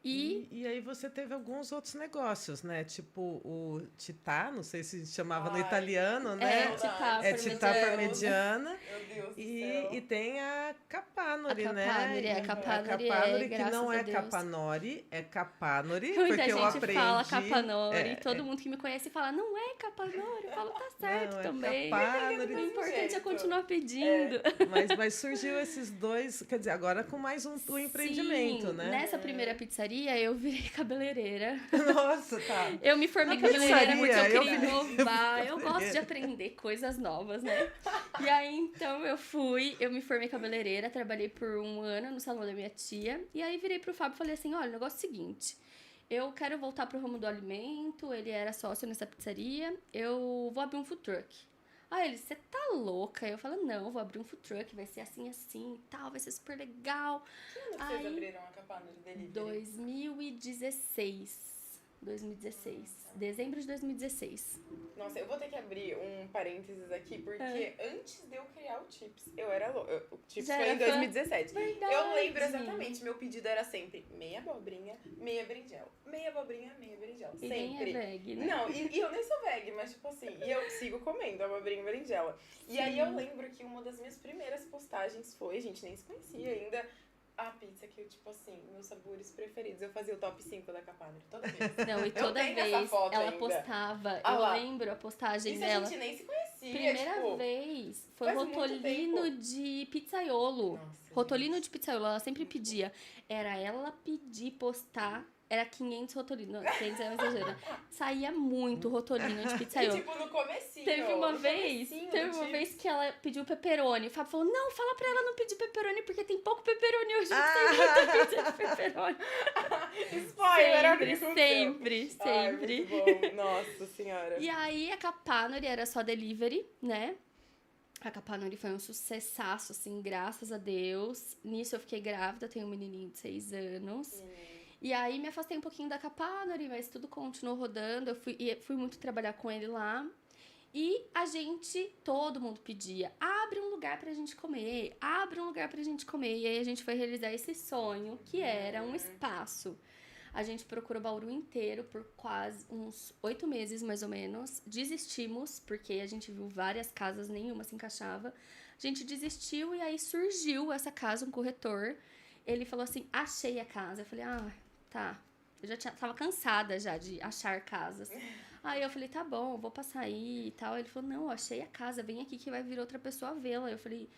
E aí você teve alguns outros negócios, né? Tipo o Tità, não sei se chamava no Ai, italiano, É, né? Tità É Tità Parmigiana. Parmigiana. Meu Deus do céu. E tem a Capanori, A né? Capanori, a Capanori é, Capanori, que graças não a é Deus. Capanori, é Capanori, Muita porque eu gente aprendi. fala Capanori, É, todo mundo que me conhece fala, não é Capanori, eu falo, tá certo não, é também. Capanori. O importante é jeito. continuar pedindo. Mas surgiu esses dois, quer dizer, agora com mais um empreendimento, Sim, né? Nessa primeira pizzaria, eu virei cabeleireira. Nossa, tá. Eu me formei Na cabeleireira porque eu pizzaria, eu queria virei inovar. Eu gosto de cabeleireira. aprender coisas novas, né? E aí, então, eu me formei cabeleireira, trabalhei por 1 ano no salão da minha tia. E aí, virei pro Fábio e falei assim, olha, o negócio é o seguinte... Eu quero voltar pro ramo do alimento, ele era sócio nessa pizzaria, eu vou abrir um food truck. Aí ele, você tá louca? Eu falo, não, eu vou abrir um food truck, vai ser assim e tal, vai ser super legal. Que ano que Aí, vocês abriram a Capanori Delivery? 2016. Dezembro de 2016. Nossa, eu vou ter que abrir um parênteses aqui, porque É. antes de eu criar o Chips, eu era louca. O Chips Já foi em era fã? 2017. Verdade. Eu lembro exatamente, meu pedido era sempre meia abobrinha, meia berinjela. Meia abobrinha, meia berinjela. E nem Sempre. é veg, né? Não, e eu nem sou veg, mas tipo assim, e eu sigo comendo abobrinha e berinjela. E aí eu lembro que uma das minhas primeiras postagens foi, a gente nem se conhecia ainda, a pizza que eu, tipo assim, meus sabores preferidos. Eu fazia o top 5 da Capanori toda vez. Não, e Eu toda tenho essa vez foto ela ainda. postava, Ah eu lá. lembro a postagem Isso dela. a gente nem se conhecia, Primeira tipo... vez foi faz muito rotolino tempo. de pizzaiolo. Nossa, Rotolino gente. de pizzaiolo, ela sempre pedia. Era ela pedir postar era 500 rotolino. Não, 500 é um exagero. Saía muito rotolino de E, pizzaiolo. tipo, no comecinho. Teve uma no vez comecinho teve do uma Chips. vez que ela pediu pepperoni. O Fábio falou, não, fala pra ela não pedir pepperoni, porque tem pouco pepperoni hoje. Tem muita pizza de pepperoni. Spoiler, olha o que sempre, aconteceu. sempre, Ai, sempre. muito bom. Nossa senhora. E aí, a Capanori era só delivery, né? A Capanori foi um sucessaço, assim, graças a Deus. Nisso eu fiquei grávida, tenho um menininho de 6 anos. E aí, me afastei um pouquinho da Capanori, mas tudo continuou rodando. Eu fui muito trabalhar com ele lá. E a gente, todo mundo pedia, abre um lugar pra gente comer, abre um lugar pra gente comer. E aí, a gente foi realizar esse sonho, que era um espaço. A gente procurou Bauru inteiro por quase uns 8 meses, mais ou menos. Desistimos, porque a gente viu várias casas, nenhuma se encaixava. A gente desistiu e aí surgiu essa casa, um corretor. Ele falou assim, achei a casa. Eu falei, tá. Eu já tava cansada já de achar casas. Aí eu falei, tá bom, vou passar aí e tal. Ele falou, não, achei a casa, vem aqui que vai vir outra pessoa vê-la. Eu falei,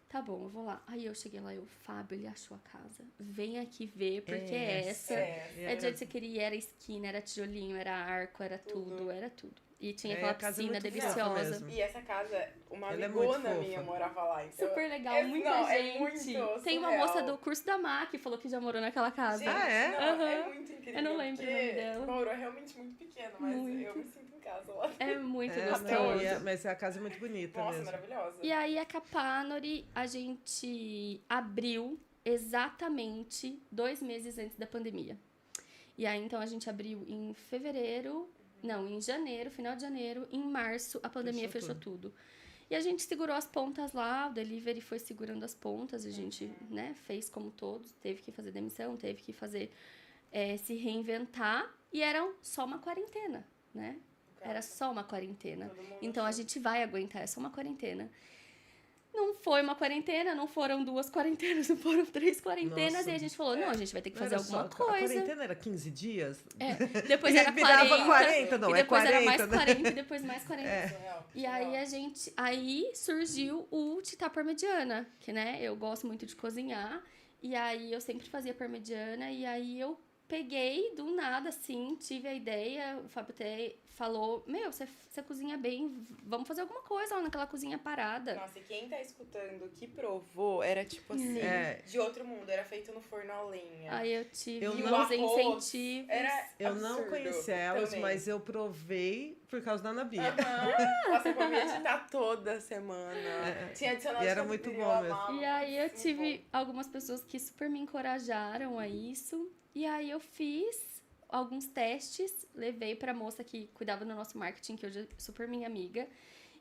tá bom, eu vou lá. Aí eu cheguei lá, Fábio, ele achou a casa. Vem aqui ver, porque essa é do jeito que você queria. Era esquina, era tijolinho, era arco, era tudo, era tudo. E tinha aquela a casa é piscina muito fofa deliciosa. mesmo. E essa casa, uma Ela é muito amigona fofa. minha morava lá. Então, Super legal, muita não, gente. É muito Tem uma surreal. moça do curso da MAC que falou que já morou naquela casa. Gente, é? não, Aham. é muito incrível. Eu não lembro o porque nome dela. Bauru é realmente muito pequeno, mas Muito. eu me sinto em casa lá. É muito Não, gostoso. mas a casa é muito bonita Nossa, mesmo. maravilhosa. E aí, a Capanori, a gente abriu exatamente 2 meses antes da pandemia. E aí, então, a gente abriu em fevereiro... Não, em janeiro, final de janeiro. Em março, a pandemia fechou tudo. E a gente segurou as pontas lá, o delivery foi segurando as pontas. A gente, né, fez como todos. Teve que fazer demissão, teve que fazer... se reinventar. E era só uma quarentena, né? Era só uma quarentena. Então, a gente vai aguentar, é só uma quarentena. Não foi uma quarentena, não foram 2 quarentenas, não foram 3 quarentenas. Nossa. E a gente falou, não, a gente vai ter que Não fazer era só- alguma A coisa. quarentena era 15 dias? Depois E era virava 40. 40, não, e é depois 40, era mais né? 40 e depois mais 40. Surreal, E aí aí surgiu o Titá Parmegiana, que, né, eu gosto muito de cozinhar. E aí eu sempre fazia parmegiana e aí eu peguei do nada, assim, tive a ideia, o Fábio até falou, você cozinha bem, vamos fazer alguma coisa lá naquela cozinha parada. Nossa, e quem tá escutando que provou era tipo assim, de outro mundo, era feito no forno a lenha. Aí eu tive Eu uns não- incentivos. Era Eu não absurdo conheci elas, também. mas eu provei por causa da Ana Bia. Nossa, eu comia de tá toda semana. Tinha adicionado E era de muito catupiry, bom eu mesmo. amava. E aí eu Muito tive bom. algumas pessoas que super me encorajaram a isso. E aí eu fiz alguns testes, levei pra moça que cuidava do nosso marketing, que hoje é super minha amiga.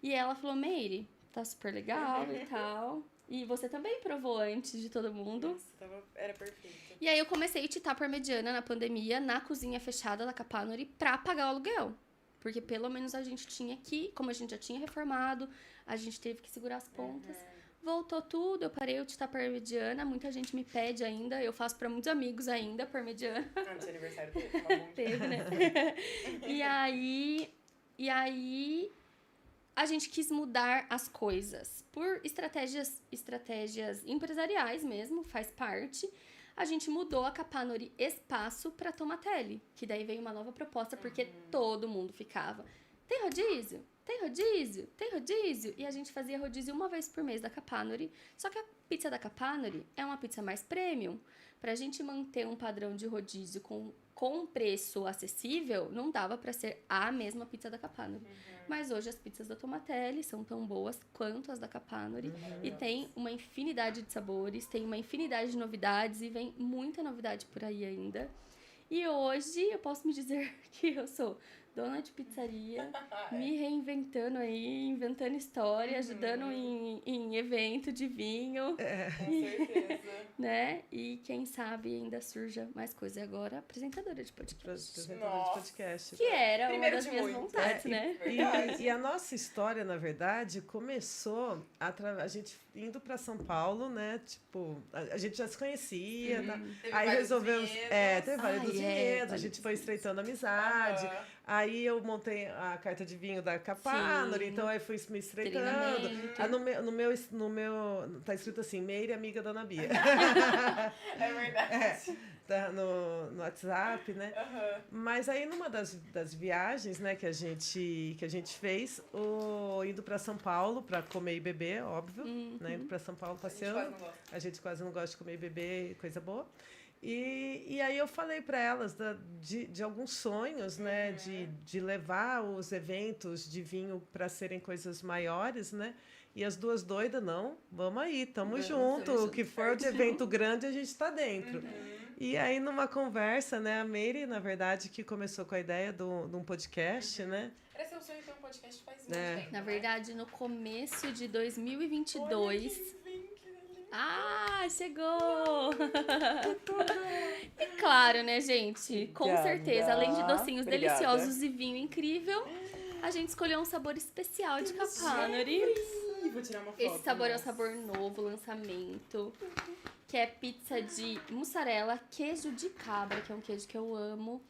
E ela falou, Meire, tá super legal e tal. E você também provou antes de todo mundo. Nossa, era perfeito. E aí eu comecei a titar parmegiana na pandemia, na cozinha fechada da Capanori, pra pagar o aluguel. Porque pelo menos a gente tinha que, como a gente já tinha reformado, a gente teve que segurar as pontas. Voltou tudo, eu parei o titar parmegiana, muita gente me pede ainda, eu faço pra muitos amigos ainda parmegiana. No seu aniversário teve, tava bom. Teve, né? E aí a gente quis mudar as coisas por estratégias empresariais mesmo, faz parte. A gente mudou a Capanori Espaço para Tomatelli, que daí veio uma nova proposta, porque todo mundo ficava, tem rodízio? Tem rodízio? Tem rodízio? E a gente fazia rodízio uma vez por mês da Capanori, só que a pizza da Capanori é uma pizza mais premium. Pra gente manter um padrão de rodízio com preço acessível, não dava pra ser a mesma pizza da Capanori. Mas hoje as pizzas da Tomatelli são tão boas quanto as da Capanori. E tem uma infinidade de sabores, tem uma infinidade de novidades e vem muita novidade por aí ainda. E hoje eu posso me dizer que eu sou dona de pizzaria, me reinventando aí, inventando história, ajudando em evento de vinho, Com certeza. né? E quem sabe ainda surja mais coisa. E agora, apresentadora de podcast. Apresentadora de podcast. Que era Primeiro uma das de minhas muitos. vontades, né? Verdade. E a nossa história, na verdade, começou a gente indo para São Paulo, né? Tipo, a gente já se conhecia, tá? Teve Aí vários resolvemos. medos. Teve vários vinhedos, a gente foi estreitando amizade. Aham. Aí eu montei a carta de vinho da Capanori, Sim. então aí fui me estreitando. Treinamento. Ah, no meu tá escrito assim, Meire, amiga da Ana Bia. É verdade. Tá no WhatsApp, né? Aham. Mas aí numa das viagens, né, que a gente fez, indo para São Paulo para comer e beber, óbvio, né? Indo para São Paulo A gente passeando. quase não gosta. A gente quase não gosta de comer e beber, coisa boa. E aí eu falei para elas de alguns sonhos, né? De levar os eventos de vinho para serem coisas maiores, né? E as duas doidas, não, vamos aí, tamo junto. O que for de evento grande, a gente está dentro. E aí, numa conversa, né? A Meire, na verdade, que começou com a ideia de um podcast, né? Era seu sonho ter um podcast faz muito É. tempo, Na né? verdade, no começo de Olha 2022. que link, né? Ah, chegou! E claro, né, gente? Com Obrigada. certeza, além de docinhos Obrigada. deliciosos e vinho incrível, a gente escolheu um sabor especial de Capanori. Ih, vou tirar uma foto. Esse sabor é o nossa. sabor novo, lançamento, que é pizza de mussarela, queijo de cabra, que é um queijo que eu amo,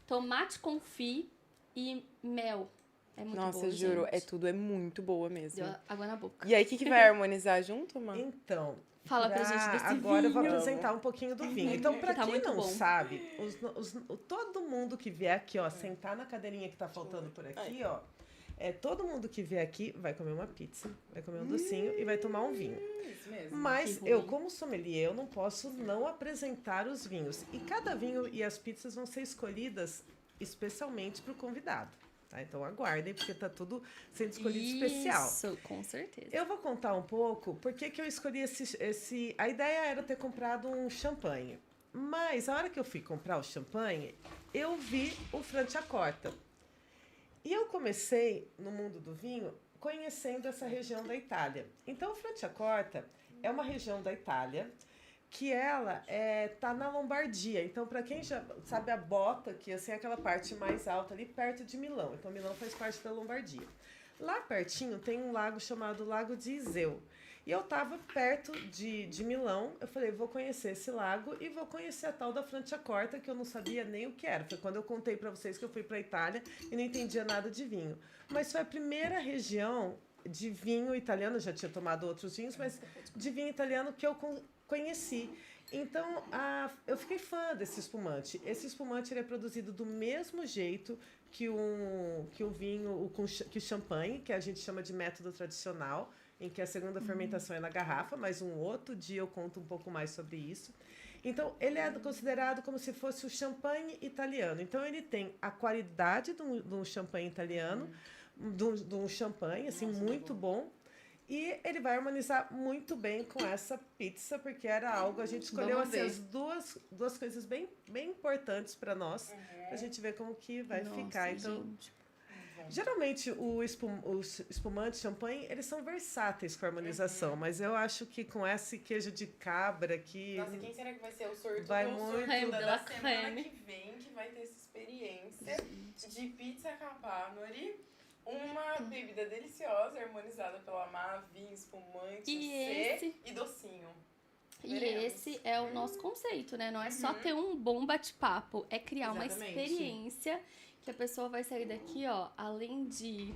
tomate confit e mel. É muito Nossa, bom, eu juro, gente. é muito boa mesmo. Deu água na boca. E aí, o que vai harmonizar junto, mano? Então, Fala pra gente desse agora eu vou vinho. apresentar um pouquinho do vinho. Então, para Que tá quem muito não bom. sabe, todo mundo que vier aqui, ó, sentar na cadeirinha que tá faltando por aqui, ó, todo mundo que vier aqui vai comer uma pizza, vai comer um docinho e vai tomar um vinho. Isso mesmo. Mas Que eu, ruim. como sommelier, eu não posso não apresentar os vinhos. E cada vinho e as pizzas vão ser escolhidas especialmente para o convidado. Tá? Então aguardem, porque tá tudo sendo escolhido especial. Isso, com certeza. Eu vou contar um pouco por que eu escolhi esse. A ideia era ter comprado um champanhe. Mas a hora que eu fui comprar o champanhe, eu vi o Franciacorta. E eu comecei no mundo do vinho conhecendo essa região da Itália. Então, o Franciacorta é uma região da Itália que ela tá na Lombardia. Então, para quem já sabe a Bota, que assim, é aquela parte mais alta ali, perto de Milão. Então, Milão faz parte da Lombardia. Lá pertinho tem um lago chamado Lago de Iseu. E eu tava perto de Milão, eu falei, vou conhecer esse lago e vou conhecer a tal da Franciacorta, que eu não sabia nem o que era. Foi quando eu contei para vocês que eu fui para Itália e não entendia nada de vinho. Mas foi a primeira região de vinho italiano, eu já tinha tomado outros vinhos, mas de vinho italiano que eu conheci. Então, eu fiquei fã desse espumante. Esse espumante ele é produzido do mesmo jeito que o vinho, que o champanhe, que a gente chama de método tradicional, em que a segunda fermentação é na garrafa, mas um outro dia eu conto um pouco mais sobre isso. Então, ele é considerado como se fosse o champanhe italiano. Então, ele tem a qualidade de um champanhe italiano, de um champanhe, assim, muito bom. E ele vai harmonizar muito bem com essa pizza, porque era algo, a gente escolheu Vamos assim, ver. as duas coisas bem importantes para nós, pra gente ver como que vai Nossa, ficar. Então, gente. geralmente, os espumantes champanhe, eles são versáteis com a harmonização, mas eu acho que com esse queijo de cabra aqui... Nossa, quem será que vai ser o sortudo Vai ou muito. sortuda da Pela semana creme. que vem, que vai ter essa experiência de pizza Capanori, uma bebida deliciosa, harmonizada pela Má, vinho, espumante, E C esse? e docinho. E Veremos. esse é o nosso conceito, né? Não é só ter um bom bate-papo, é criar uma Exatamente. experiência que a pessoa vai sair daqui, ó, além de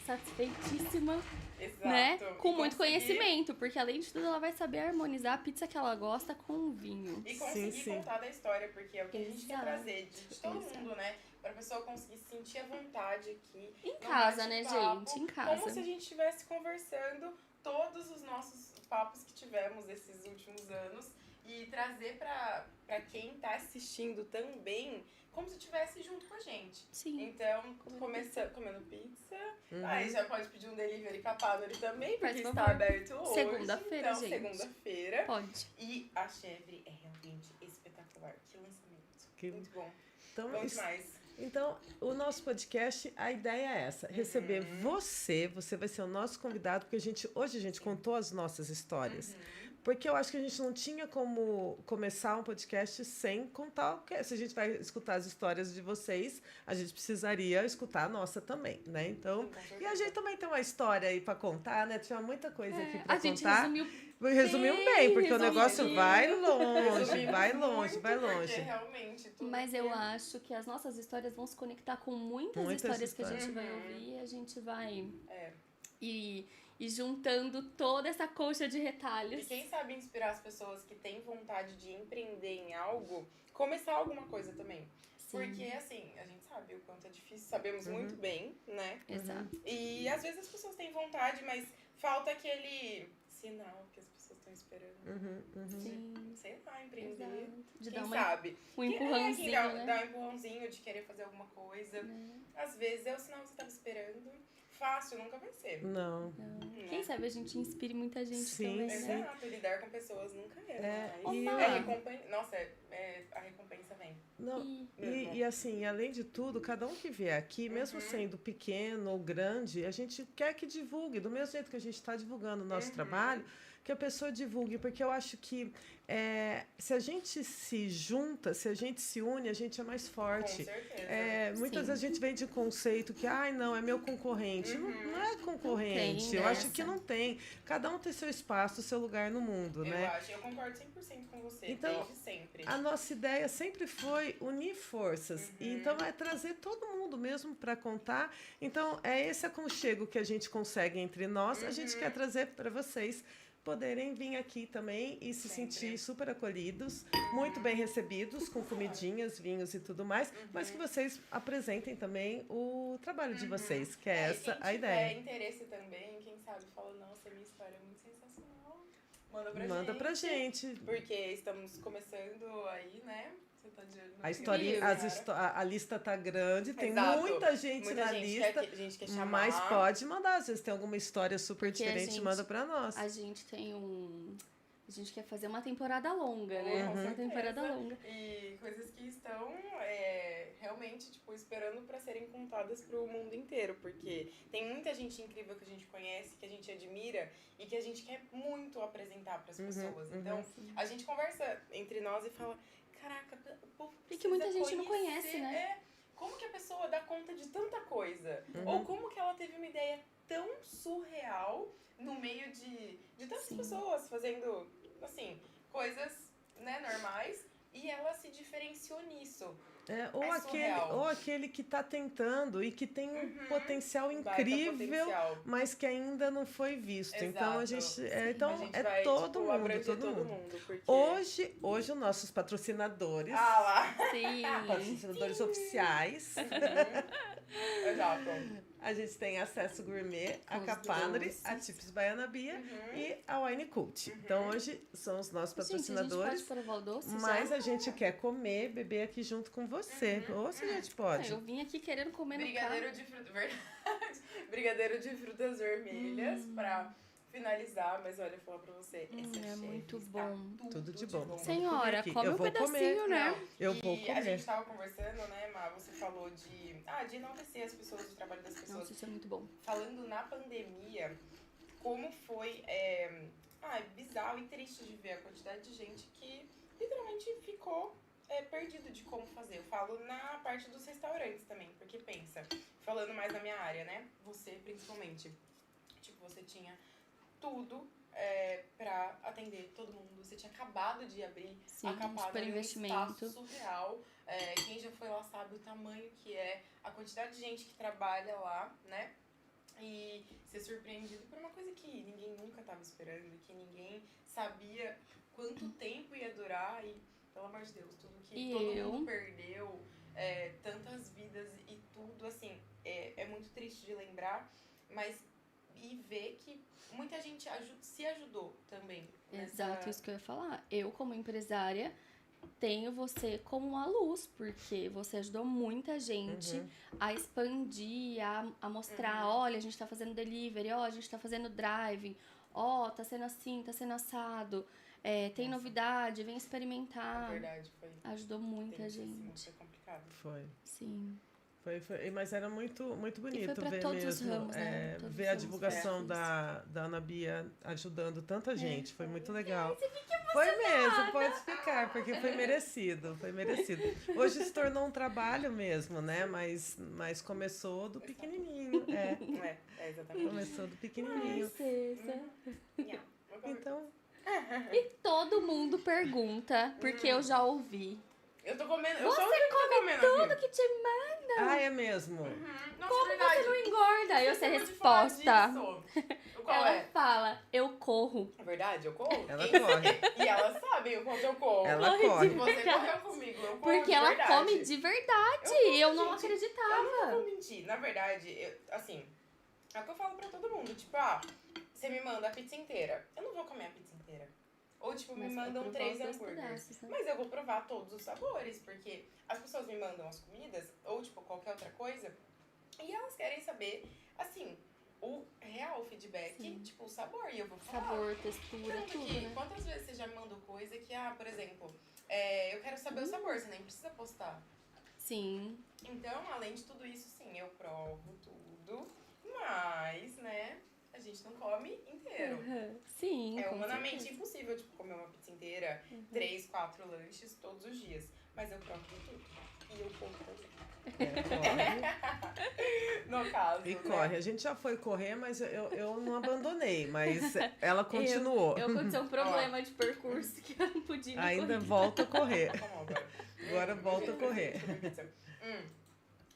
satisfeitíssima, Exato. né? E Com muito conseguir- conhecimento, porque além de tudo ela vai saber harmonizar a pizza que ela gosta com o vinho. E conseguir Sim. contar da história, porque é o que a gente quer Exato. trazer de todo Exato. mundo, né? Pra pessoa conseguir se sentir à vontade aqui. Em num casa, né, bate-papo, gente? Em Como se casa. a gente estivesse conversando todos os nossos papos que tivemos esses últimos anos e trazer pra quem tá assistindo também como se estivesse junto com a gente. Sim. Então, começando comendo pizza, Uhum. aí já pode pedir um delivery Capanori também, Faz porque favor. está aberto hoje. Segunda-feira, então, gente. segunda-feira. Pode. E a chevre é realmente espetacular. Que lançamento. Que- Muito bom. Então, Bom isso- demais. Então, o nosso podcast, a ideia é essa, receber você vai ser o nosso convidado, porque hoje a gente contou as nossas histórias. porque eu acho que a gente não tinha como começar um podcast sem contar se a gente vai escutar as histórias de vocês, a gente precisaria escutar a nossa também, né? Então, Sim, com e a certeza. gente também tem uma história aí para contar, né? Tinha muita coisa aqui para A gente contar. Resumiu bem, porque o negócio resumiu. vai longe, Resumimos vai longe, muito, vai porque longe. realmente tudo Mas que- eu acho que as nossas histórias vão se conectar com muitas Muitas histórias que a histórias. gente vai ouvir e a gente vai É. ir juntando toda essa colcha de E retalhos. quem sabe inspirar as pessoas que têm vontade de empreender em algo, começar alguma coisa também. Sim, Porque, assim, a gente sabe o quanto é difícil, sabemos muito bem, né? exato. E às vezes as pessoas têm vontade, mas falta aquele sinal que as pessoas estão esperando. Sim, Sei lá, empreender. exato. De Quem dar sabe? um Quem empurrãozinho, dá, né? dá um empurrãozinho de querer fazer alguma coisa. Às vezes é o sinal que você tava esperando. Fácil nunca vai ser. Não. Né? Quem sabe a gente inspire muita gente Sim, também, sim. né? Exato, lidar com pessoas nunca é. É, Mas e- é recompensa. Nossa, a recompensa vem. Não, E e assim, além de tudo, cada um que vier aqui, mesmo sendo pequeno ou grande, a gente quer que divulgue, do mesmo jeito que a gente está divulgando o nosso trabalho, que a pessoa divulgue, porque eu acho que se a gente se junta, se a gente se une, a gente é mais Com forte. certeza. Muitas Sim. vezes a gente vem de conceito que, ai, não, é meu concorrente. Não é concorrente. Não tem eu acho dessa. que não tem. Cada um tem seu espaço, seu lugar no mundo, né? Eu concordo 100% com você, Então, desde sempre. A nossa ideia sempre foi unir forças. E então, é trazer todo mundo mesmo para contar. Então, é esse aconchego que a gente consegue entre nós. A gente quer trazer para vocês poderem vir aqui também e se Sempre. sentir super acolhidos, muito bem recebidos, com comidinhas, vinhos e tudo mais, mas que vocês apresentem também o trabalho de vocês, que é essa e quem a ideia. tiver interesse também, quem sabe, fala, nossa, minha história é muito sensacional. Manda pra gente. Porque estamos começando aí, né? Você tá de olho no A história, vídeo, né? a lista tá grande, tem Exato. muita gente Muita na gente lista. a gente quer chamar. Mas pode mandar, às vezes tem alguma história super Porque a diferente, gente- manda pra nós. a gente tem a gente quer fazer uma temporada longa, né? Com Uma certeza. temporada longa. E coisas que estão realmente, tipo, esperando para serem contadas pro mundo inteiro. Porque tem muita gente incrível que a gente conhece, que a gente admira e que a gente quer muito apresentar para as pessoas. Então, a gente conversa entre nós e fala, caraca, o povo E que muita precisa gente não conhece, né? Como que a pessoa dá conta de tanta coisa? Ou como que ela teve uma ideia tão surreal no meio de tantas Sim. pessoas fazendo, assim, coisas, né, normais, e ela se diferenciou nisso. Ou aquele que tá tentando e que tem um potencial Baita incrível, potencial. mas que ainda não foi visto. Então a Exato. gente. A Então gente é vai, todo tipo, mundo, abranger todo mundo. porque... Hoje os nossos patrocinadores, Ah lá! Sim. patrocinadores oficiais, Exato. a gente tem Acesso Gourmet, a Os Capanre, doces. a Tips Baiana Bia e a Wine Cult. Então hoje são os nossos Gente, a gente patrocinadores. pode provar o doce Mas já? a gente quer comer, beber aqui junto com você. Ou se a gente pode. Eu vim aqui querendo comer no Brigadeiro carro. de frutas... Verdade. Brigadeiro de frutas vermelhas pra finalizar. Mas olha, eu vou falar pra você.Esse é chefe muito está bom. Tudo de bom. Vamos Senhora, comer aqui. come Eu um vou pedacinho, comer. né? Não. Eu E vou a comer. gente tava conversando, né, Má? Você falou de enaltecer as pessoas, o trabalho das pessoas. Nossa, isso é muito bom. Falando na pandemia, como foi bizarro e triste de ver a quantidade de gente que literalmente ficou perdido de como fazer. Eu falo na parte dos restaurantes também, porque pensa, falando mais na minha área, né? Você principalmente. Tipo, você tinha tudo pra atender todo mundo. Você tinha acabado de abrir Sim, a Capanre, super um investimento. espaço surreal. Quem já foi lá sabe o tamanho que é, a quantidade de gente que trabalha lá, né? E ser surpreendido por uma coisa que ninguém nunca estava esperando, que ninguém sabia quanto tempo ia durar e, pelo amor de Deus, tudo que E todo eu? mundo perdeu, tantas vidas e tudo, assim, é muito triste de lembrar, mas e ver que muita gente se ajudou também. Exato, isso que eu ia falar. Eu, como empresária, tenho você como uma luz, porque você ajudou muita gente a expandir, a mostrar, olha, a gente tá fazendo delivery, ó, a gente tá fazendo drive, ó, tá sendo assim, tá sendo assado, tem novidade, vem Na experimentar. verdade, foi Ajudou muita tensíssimo, gente. foi complicado. Foi. Sim. Mas era muito, muito bonito pra ver todos os mesmo. ramos, né? Todos ver os a ramos divulgação criativos. da Ana Bia ajudando tanta gente. Foi muito legal. Foi mesmo, pode ficar, porque foi merecido, foi merecido. Hoje se tornou um trabalho mesmo, né? Mas começou do pequenininho. Exatamente. Começou do pequenininho. Princesa. Então, E todo mundo pergunta, porque eu já ouvi. Eu tô comendo. Eu Você sou o único que tô comendo Tudo aqui. que te manda. ah, é mesmo? Nossa, Como verdade. você não engorda? Eu sei a Esqueci de falar resposta. disso. Qual Ela é? fala, eu corro. É verdade, eu corro? Ela Quem corre. sabe? E ela sabe o quanto eu corro. Ela Corre de corre. Você verdade. correu comigo, eu corro Porque de ela verdade. come de verdade. Eu não gente. Eu não acreditava. vou mentir. Na verdade, assim, é o que eu falo pra todo mundo. Tipo, você me manda a pizza inteira. Eu não vou comer a pizza inteira. Ou, tipo, me Mas vai mandam provar 3 os dois hambúrgueres. pedaços, né? Mas eu vou provar todos os sabores, porque as pessoas me mandam as comidas, ou, tipo, qualquer outra coisa, e elas querem saber, assim, o real feedback, Sim. tipo, o sabor. E eu vou falar. Sabor, textura, Tanto tudo, que, né? quantas vezes você já me mandou coisa que, por exemplo, eu quero saber o sabor, você nem precisa postar. Sim. Então, além de tudo isso, sim, eu provo tudo, mas, né, a gente não come inteiro. Sim, É com humanamente certeza. impossível, tipo, comer uma pizza inteira, 3, 4 lanches todos os dias. Mas eu provo tudo. E eu corro também. Corre. No caso, E né? corre. A gente já foi correr, mas eu não abandonei. Mas ela continuou. Eu aconteceu um problema de percurso que eu não podia me Ainda corrigir. volta a correr. Vamos agora. Agora volta a correr.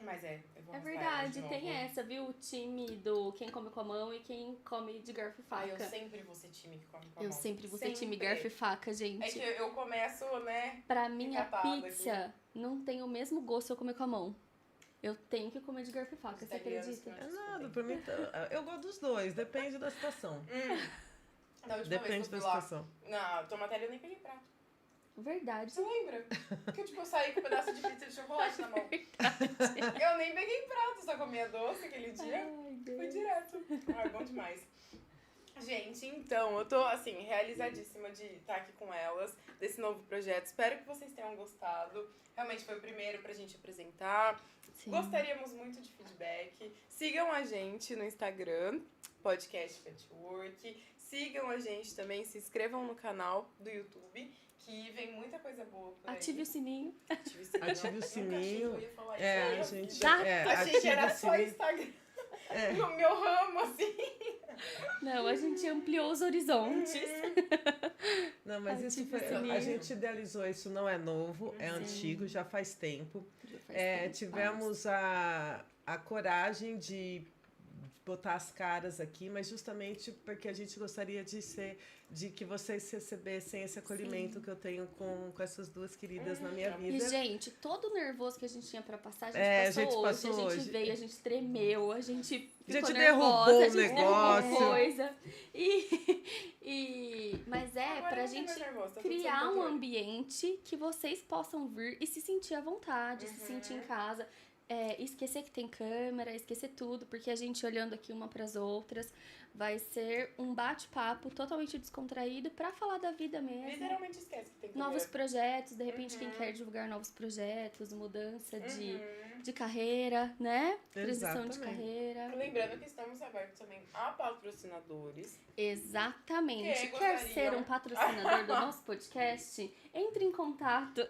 Mas eu vou É arrastar ela verdade, de novo. tem essa, viu? O time do quem come com a mão e quem come de garfo e Ai, faca. eu sempre vou ser time que come com a Eu mão. sempre vou ser time Sempre. garfo e faca, gente. É que eu começo, né? Pra mim, a encapada pizza não tem o mesmo gosto se eu comer com a mão. Eu tenho que comer de garfo e faca, você acredita? É nada, pra mim, eu gosto dos dois, depende da situação. Da última Depende vez que da eu fui lá situação. na Tomatélia, eu nem peguei prato. Verdade. Você lembra? Que tipo, eu saí com um pedaço de pizza de chocolate na mão. Eu nem peguei prato, só comia doce aquele dia. Ai, Deus. Foi direto. Ai, bom demais. Gente, então, eu tô, assim, realizadíssima de estar aqui com elas, desse novo projeto. Espero que vocês tenham gostado. Realmente foi o primeiro pra gente apresentar. Sim. Gostaríamos muito de feedback. Sigam a gente no Instagram, Podcast Patchwork. Sigam a gente também, se inscrevam no canal do YouTube, que vem muita coisa boa por aí. Ative o sininho. Ative o sininho. Ative o Nunca achei sininho. que eu ia falar isso É, na a minha gente. vida. Já É, Achei que ative era o só sininho. Instagram. É. No meu ramo, assim. Não, a gente ampliou os horizontes. Não, mas isso Ative o foi. sininho. A gente idealizou, isso não é novo, é Sim. antigo, já faz tempo. Já faz tempo, Tivemos a coragem de botar as caras aqui, mas justamente porque a gente gostaria de que vocês recebessem esse acolhimento que eu tenho com essas duas queridas na minha E, vida. gente, todo o nervoso que a gente tinha pra passar, a gente, É, passou, a gente passou hoje. A gente hoje. veio, a gente tremeu, a gente ficou gente nervosa, derrubou a o gente derrubou negócio. coisa. Mas Agora pra eu não tô gente mais nervosa, tá tudo criar sob um controle. ambiente que vocês possam vir e se sentir à vontade, se sentir em casa. Esquecer que tem câmera, esquecer tudo, porque a gente olhando aqui uma pras outras, vai ser um bate-papo totalmente descontraído pra falar da vida mesmo. Literalmente esquece que tem que Novos ver. projetos, de repente quem quer divulgar novos projetos, mudança de carreira, né? Transição de Exatamente. carreira. Lembrando que estamos abertos também a patrocinadores. Exatamente. Que Quer gostariam. ser um patrocinador do nosso podcast? Entre em contato.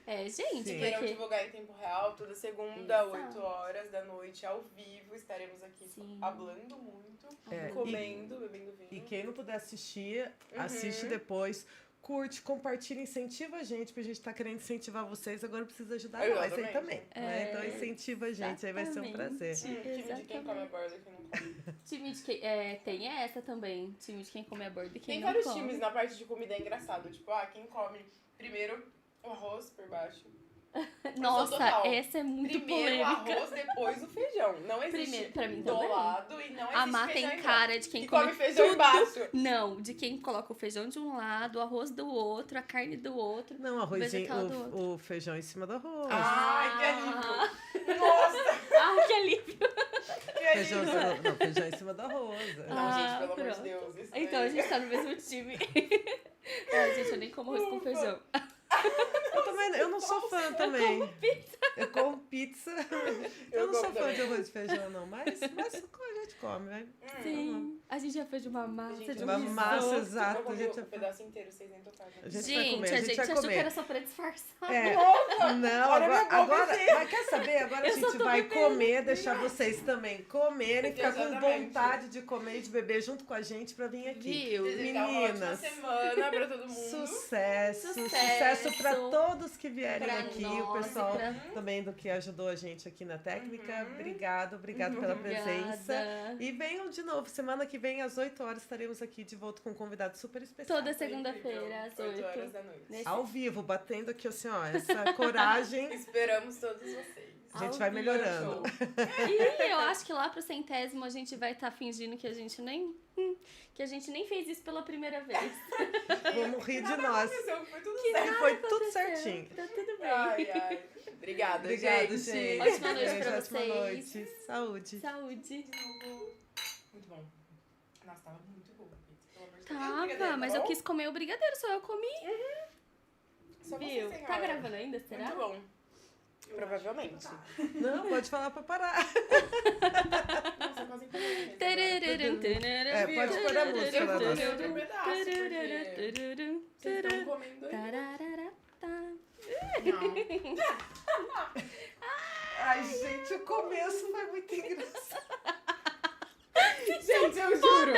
Gente, Sim. Queiram porque... divulgar em tempo real, toda segunda, Exato. 8 horas da noite, ao vivo. Estaremos aqui Sim. hablando muito, É, comendo, bebendo vinho. E quem não puder assistir, assiste depois. Curte, compartilha, incentiva a gente, porque a gente tá querendo incentivar vocês, agora precisa ajudar nós aí Exatamente. também. Né? Então incentiva a gente, aí vai ser um prazer. Exatamente. Time de quem come a borda e quem não come. Time de quem... tem essa também. Time de quem come a borda e quem Tem não vários come. times na parte de comida, é engraçado. Tipo, quem come primeiro o arroz por baixo. Nossa, total. essa é muito Primeiro o polêmica. arroz, depois o feijão. Não existe Primeiro, pra mim do também. lado e não existe A Má feijão tem embaixo. cara de quem E come feijão tudo. embaixo. Não, de quem coloca o feijão de um lado, o arroz do outro, a carne do outro. Não, arrozinho, vegetal do o feijão em cima do arroz. Ai, que alívio. Nossa, Ah, que alívio. que Feijão, alívio. não, feijão em cima do arroz. Não, Ah, gente, pelo amor de pronto. Deus. Isso Então a daí- gente tá no mesmo time. Ai, gente, eu nem como arroz com feijão. Eu não sou fã também. Eu como pizza. Eu não como sou fã também. de arroz e feijão, não, mas a gente come, né? Sim. A gente já fez de uma massa, Gente, de Uma um massa, risoto. exato. Eu A comi gente, o pedaço inteiro, vocês nem tocaram. a gente vai Gente, comer, a gente vai achou comer. que era só pra disfarçar. É. Não, Olha minha agora, boca cheia. mas quer saber? Agora a Eu só gente tô vai bebendo. comer, deixar vocês também comerem, ficar com Exatamente. vontade de comer e de beber junto com a gente pra vir aqui. Viu? Desejar uma ótima Meninas. semana pra todo mundo. Sucesso pra todos que vierem Pra aqui, nós, o pessoal pra- também do que ajudou a gente aqui na técnica. Obrigado pela presença. Obrigada. E venham de novo, semana que vem às 8 horas estaremos aqui de volta com um convidado super especial. Toda segunda-feira, às 8 horas 8. da noite. Nesse- Ao vivo, batendo aqui assim, ó, essa coragem. Esperamos todos vocês. A gente Ao vai vivo. melhorando. E eu acho que lá pro 100º a gente vai estar fingindo que a gente nem fez isso pela primeira vez. Vamos rir de Nada nós. aconteceu, foi tudo E certo. foi tudo certinho. Tá tudo bem. Ai. Obrigada, Obrigada, gente. gente. Ótima noite Beijo, pra ótima vocês. noite. Saúde. Saúde. Muito bom. Nossa, tava muito boa a pizza, pelo amor de Deus. E o brigadeiro, Tava, tá mas eu bom? quis comer o brigadeiro, só eu comi. Só você, Viu? senhora. Tá gravando ainda, será? Muito bom. Provavelmente. Não, pode falar pra parar. Nossa, quase empolguei. É, pode pôr a música Eu lá. vou Nossa. comer outro pedaço, porque vocês estão comendo aí. Tarararata. Não. Ai, gente, o começo foi muito engraçado. Gente, eu juro.